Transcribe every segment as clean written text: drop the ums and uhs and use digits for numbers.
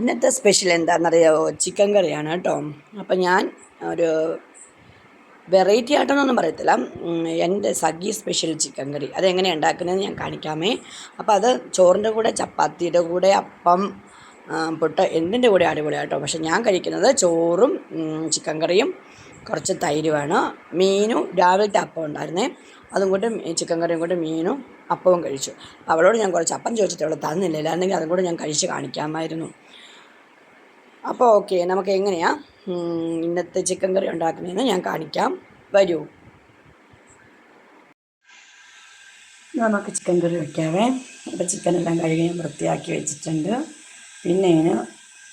ഇന്നത്തെ സ്പെഷ്യൽ എന്താണെന്നറിയാമോ? ചിക്കൻ കറിയാണ് കേട്ടോ. അപ്പം ഞാൻ ഒരു വെറൈറ്റി ആയിട്ടൊന്നും പറയത്തില്ല. എൻ്റെ സഖി സ്പെഷ്യൽ ചിക്കൻ കറി അതെങ്ങനെയാണ് ഉണ്ടാക്കുന്നതെന്ന് ഞാൻ കാണിക്കാമേ. അപ്പോൾ അത് ചോറിൻ്റെ കൂടെ, ചപ്പാത്തിയുടെ കൂടെ, അപ്പം, പുട്ട് എന്തിൻ്റെ കൂടെ അടിപൊളിയാണ് കേട്ടോ. പക്ഷെ ഞാൻ കഴിക്കുന്നത് ചോറും ചിക്കൻ കറിയും കുറച്ച് തൈരുമാണ്. മീനും രാവിലത്തെ അപ്പം ഉണ്ടായിരുന്നേ, അതും കൂടെ ചിക്കൻ കറിയും കൂടെ മീനും അപ്പവും കഴിച്ചു. അവളോട് ഞാൻ കുറച്ച് അപ്പം ചോദിച്ചിട്ട് അവൾ തന്നില്ല, ഇല്ലായിരുന്നെങ്കിൽ അതും കൂടെ ഞാൻ കഴിച്ച് കാണിക്കാമായിരുന്നു. അപ്പോൾ ഓക്കെ, നമുക്ക് എങ്ങനെയാണ് ഇന്നത്തെ ചിക്കൻ കറി ഉണ്ടാക്കുന്നതെന്ന് ഞാൻ കാണിക്കാം. വരൂ, നമുക്ക് ചിക്കൻ കറി വയ്ക്കാവേ. അപ്പോൾ ചിക്കനെല്ലാം കഴുകി ഞാൻ വൃത്തിയാക്കി വെച്ചിട്ടുണ്ട്. പിന്നെ ഇതിന്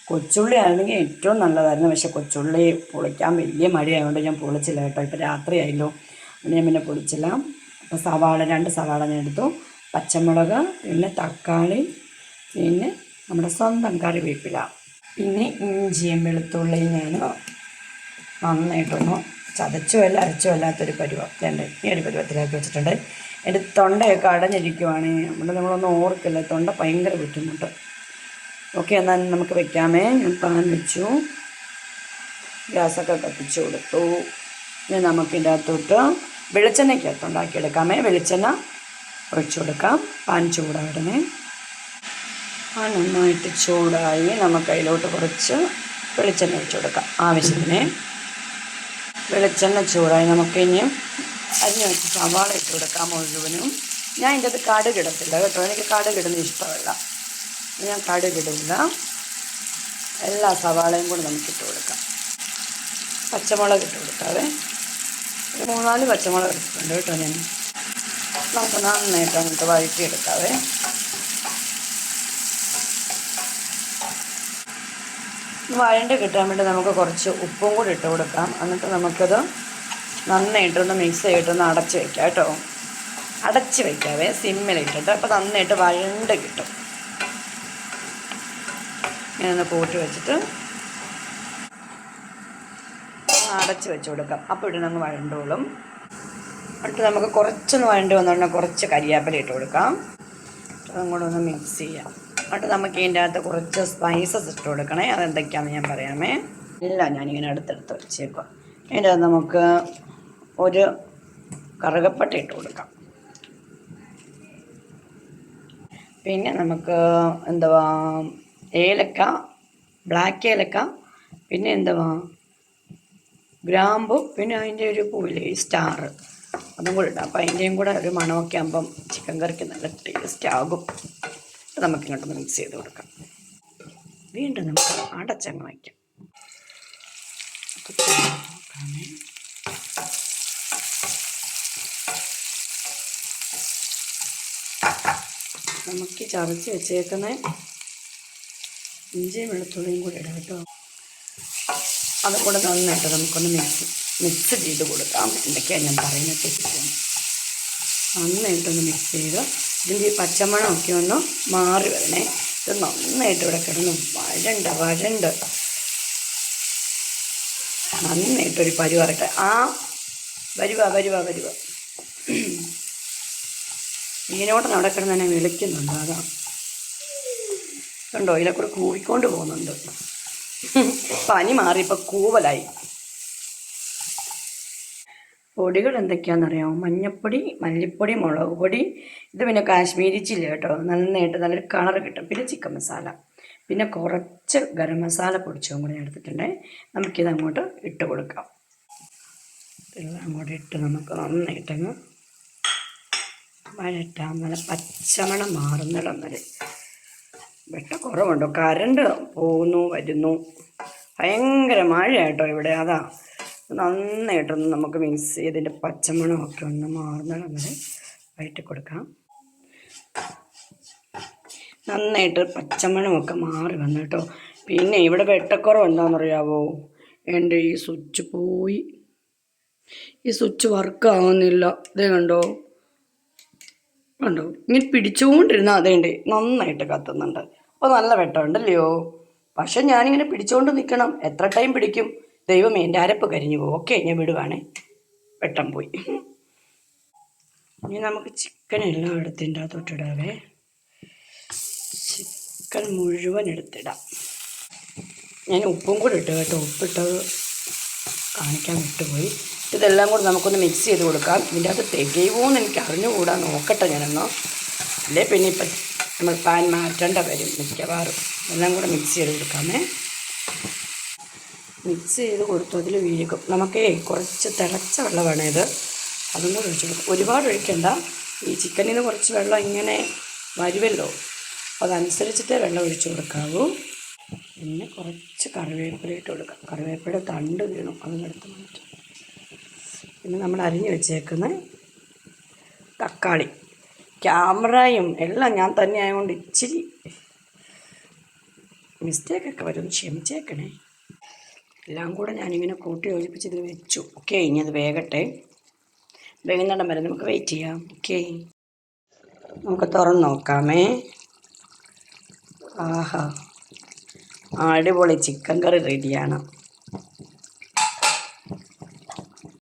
കൊച്ചുള്ളി ആയിരുന്നെങ്കിൽ ഏറ്റവും നല്ലതായിരുന്നു. പക്ഷെ കൊച്ചുള്ളി പൊളിക്കാൻ വലിയ മടിയായതുകൊണ്ട് ഞാൻ പൊളിച്ചില്ല കേട്ടോ. ഇപ്പോൾ രാത്രിയായല്ലോ, അതുകൊണ്ട് ഞാൻ പിന്നെ പൊളിച്ചില്ല. അപ്പോൾ സവാള, 2 സവാള ഞാൻ എടുത്തു, പച്ചമുളക്, പിന്നെ തക്കാളി, പിന്നെ നമ്മുടെ സ്വന്തം കറിവേപ്പില, പിന്നെ ഇഞ്ചിയും വെളുത്തുള്ളിയും ഞാൻ നന്നായിട്ടൊന്ന് ചതച്ചുമല്ല അരച്ചുമല്ലാത്തൊരു പരുവം രണ്ട് ഈ ഒരു പരുവത്തിലാക്കി വെച്ചിട്ടുണ്ട്. എൻ്റെ തൊണ്ടയൊക്കെ അടഞ്ഞിരിക്കുവാണ്, നമ്മളൊന്നും ഓർക്കില്ല, തൊണ്ട ഭയങ്കര ബുദ്ധിമുട്ട്. ഓക്കെ, എന്നാൽ നമുക്ക് വെക്കാമേ. ഞാൻ പാൻ വെച്ചു, ഗ്യാസൊക്കെ കത്തിച്ചു കൊടുത്തു. ഇനി നമുക്കിൻ്റെ അകത്തോട്ട് വെളിച്ചെണ്ണയ്ക്കകത്ത് ഉണ്ടാക്കിയെടുക്കാമേ. വെളിച്ചെണ്ണ ഒഴിച്ചു കൊടുക്കാം. പാൻ ചൂടായിടണേ. ആ നന്നായിട്ട് ചൂടായി നമുക്ക് അതിലോട്ട് കുറച്ച് വെളിച്ചെണ്ണ ഒഴിച്ചു കൊടുക്കാം ആവശ്യത്തിന്. വെളിച്ചെണ്ണ ചൂടായി നമുക്ക് ഇനിയും അരിഞ്ഞ് വെച്ച് സവാള ഇട്ട് കൊടുക്കാം മുഴുവനും. ഞാൻ ഇതിൻ്റെ അത് കടുകിടത്തില്ല കേട്ടോ, എനിക്ക് കടുകിടുന്നത് ഇഷ്ടമല്ല, ഞാൻ കടുകിടില്ല. എല്ലാ സവാളയും കൂടി നമുക്കിട്ട് കൊടുക്കാം. പച്ചമുളക് ഇട്ട് കൊടുക്കാവേ. 3-4 പച്ചമുളക് എടുത്തിട്ടുണ്ട് കേട്ടോ ഞാൻ. നമുക്ക് നന്നായിട്ട് അങ്ങോട്ട് വഴറ്റിയെടുക്കാവേ. വഴണ്ട് കിട്ടാൻ വേണ്ടി നമുക്ക് കുറച്ച് ഉപ്പും കൂടി ഇട്ട് കൊടുക്കാം. എന്നിട്ട് നമുക്കത് നന്നായിട്ടൊന്ന് മിക്സ് ചെയ്തിട്ടൊന്ന് അടച്ച് വയ്ക്കാം കേട്ടോ. അടച്ച് വയ്ക്കാവേ, സിമ്മിലിട്ടിട്ട്. അപ്പോൾ നന്നായിട്ട് വഴണ്ട് കിട്ടും. ഇങ്ങനെ കൂട്ടി വെച്ചിട്ട് അടച്ച് വെച്ച് കൊടുക്കാം. അപ്പോൾ ഇട്ടങ്ങ് വഴണ്ടോളും. എന്നിട്ട് നമുക്ക് കുറച്ചൊന്ന് വഴണ്ട് വന്നുകൊണ്ടാൽ കുറച്ച് കരിയാപ്പില ഇട്ട് കൊടുക്കാം. അതും കൂടെ ഒന്ന് മിക്സ് ചെയ്യാം. എന്നിട്ട് നമുക്ക് ഇതിൻ്റെ അകത്ത് കുറച്ച് സ്പൈസസ് ഇട്ട് കൊടുക്കണേ. അതെന്തൊക്കെയാണെന്ന് ഞാൻ പറയാമേ. എല്ലാം ഞാനിങ്ങനെ അടുത്തെടുത്ത് വെച്ചേക്കാം. അതിൻ്റെ അകത്ത് നമുക്ക് ഒരു കറുകപ്പട്ട ഇട്ട് കൊടുക്കാം. പിന്നെ നമുക്ക് എന്തുവാ, ഏലക്ക, ബ്ലാക്ക് ഏലക്ക, പിന്നെ എന്തുവാ ഗ്രാമ്പു, പിന്നെ അതിൻ്റെ ഒരു പൂവില്ലേ സ്റ്റാർ, അതും കൂടെ ഇടാം. അപ്പോൾ അതിൻ്റെയും കൂടെ ഒരു മണമൊക്കെ ആകുമ്പം ചിക്കൻ കറിക്ക് നല്ല ടേസ്റ്റ് ആകും. നമുക്കിങ്ങോട്ടൊന്ന് മിക്സ് ചെയ്ത് കൊടുക്കാം. വീണ്ടും നമുക്ക് അടച്ചങ്ങ് വയ്ക്കാം. നമുക്ക് ചതച്ച് വെച്ചേക്കുന്ന ഇഞ്ചിയും വെളുത്തുള്ളിയും കൂടി ഇടാം കേട്ടോ. അതും കൂടെ നന്നായിട്ട് നമുക്കൊന്ന് മിക്സ് ചെയ്ത് കൊടുക്കാം. എന്തൊക്കെയാണ് ഞാൻ പറയുന്നത് തെറ്റിപ്പോകും. നന്നായിട്ടൊന്ന് മിക്സ് ചെയ്ത് ഇതിൻ്റെ ഈ പച്ചമണമൊക്കെ ഒന്ന് മാറി വരണേ. ഇത് നന്നായിട്ട് ഇവിടെ കിടന്ന് വഴണ്ട് നന്നായിട്ടൊരു പരുവറട്ടെ. വരുക മീനോട്ടം അവിടെ കിടന്ന് തന്നെ വിളിക്കുന്നുണ്ട്. അതാ കണ്ടോ, ഇതിലെ കൂടെ കൂവിക്കൊണ്ട് പോകുന്നുണ്ട്. പനി മാറി ഇപ്പോൾ കൂവലായി. പൊടികൾ എന്തൊക്കെയാണെന്നറിയാമോ? മഞ്ഞൾപ്പൊടി, മല്ലിപ്പൊടി, മുളക് പൊടി, ഇത് പിന്നെ കാശ്മീരി ചില്ലി കേട്ടോ. നന്നായിട്ട് നല്ലൊരു കളർ കിട്ടും. പിന്നെ ചിക്കൻ മസാല, പിന്നെ കുറച്ച് ഗരം മസാല പൊടിച്ചും കൂടി എടുത്തിട്ടുണ്ട്. നമുക്കിതങ്ങോട്ട് ഇട്ട് കൊടുക്കാം. ഇതെല്ലാം കൂടി ഇട്ട് നമുക്ക് നന്നായിട്ടങ്ങ് വഴറ്റാം. നല്ല പച്ചമണം മാറുന്നിടം വരെ. കുറവുണ്ടോ, കറണ്ട് പോകുന്നു വരുന്നു, ഭയങ്കര മഴയായിട്ടോ ഇവിടെ. അതാ നന്നായിട്ടൊന്ന് നമുക്ക് മിക്സ് ചെയ്തിൻ്റെ പച്ചമണമൊക്കെ ഒന്ന് മാറുന്നിടം വരെ വഴറ്റി കൊടുക്കാം. നന്നായിട്ട് പച്ചമണമൊക്കെ മാറി വന്നു കേട്ടോ. പിന്നെ ഇവിടെ വെട്ടക്കുറവ് എന്താണെന്നറിയാവോ? എൻ്റെ ഈ സ്വിച്ച് പോയി, ഈ സ്വിച്ച് വർക്കാവുന്നില്ല. ഇതേ കണ്ടോ, ഇങ്ങനെ പിടിച്ചുകൊണ്ടിരുന്നാൽ അതേണ്ടേ നന്നായിട്ട് കത്തുന്നുണ്ട്. അപ്പോൾ നല്ല വെട്ടമുണ്ടല്ലയോ. പക്ഷെ ഞാനിങ്ങനെ പിടിച്ചുകൊണ്ട് നിൽക്കണം. എത്ര ടൈം പിടിക്കും? ദൈവമേ, എൻ്റെ അരപ്പ് കരിഞ്ഞു പോകും. ഓക്കെ, ഞാൻ വിടുവാണേ, വെട്ടം പോയി. ഇനി നമുക്ക് ചിക്കൻ എല്ലാം എടുത്തിൻ്റെ അകത്തോട്ടിടാവേ. ചിക്കൻ മുഴുവൻ എടുത്തിടാം. ഞാൻ ഉപ്പും കൂടി ഇട്ടു കേട്ടോ, ഉപ്പിട്ടത് കാണിക്കാൻ വിട്ടുപോയി. ഇതെല്ലാം കൂടി നമുക്കൊന്ന് മിക്സ് ചെയ്ത് കൊടുക്കാം. ഇതിൻ്റെ അകത്ത് തികയുമോയെന്ന് എനിക്ക് അറിഞ്ഞുകൂടാ, നോക്കട്ടെ ഞാനൊന്ന്. അല്ലേ പിന്നെ ഇപ്പം നമ്മൾ പാൻ മാറ്റേണ്ട വരും മിക്കവാറും. എല്ലാം കൂടെ മിക്സ് ചെയ്ത് കൊടുക്കാമേ. മിക്സ് ചെയ്ത് കൊടുത്തു അതിൽ വീഴും. നമുക്കേ കുറച്ച് തിളച്ച വെള്ളമാണ് ഇത്, അതും കൂടെ ഒഴിച്ചു കൊടുക്കും. ഒരുപാട് ഒഴിക്കണ്ട, ഈ ചിക്കനിന് കുറച്ച് വെള്ളം ഇങ്ങനെ വരുമല്ലോ, അതനുസരിച്ചിട്ടേ വെള്ളം ഒഴിച്ചു കൊടുക്കാവൂ. പിന്നെ കുറച്ച് കറിവേപ്പില ഇട്ട് കൊടുക്കാം. കറിവേപ്പില തണ്ട് വീണു, അതും എടുത്ത് മാറ്റാം. പിന്നെ നമ്മൾ അരിഞ്ഞ് വെച്ചേക്കുന്ന തക്കാളി, ക്യാമറയും എല്ലാം ഞാൻ തന്നെ ആയതുകൊണ്ട് ഇച്ചിരി മിസ്റ്റേക്കൊക്കെ വരും, ക്ഷമിച്ചേക്കണേ. എല്ലാം കൂടെ ഞാനിങ്ങനെ കൂട്ടി യോജിപ്പിച്ച് ഇതിൽ വെച്ചു. ഓക്കെ, ഇനി അത് വേകട്ടെ. വേകുന്നിടം വരെ നമുക്ക് വെയിറ്റ് ചെയ്യാം. ഓക്കെ, നമുക്ക് തുറന്ന് നോക്കാമേ. ആഹാ, അടിപൊളി ചിക്കൻ കറി റെഡിയാണ്.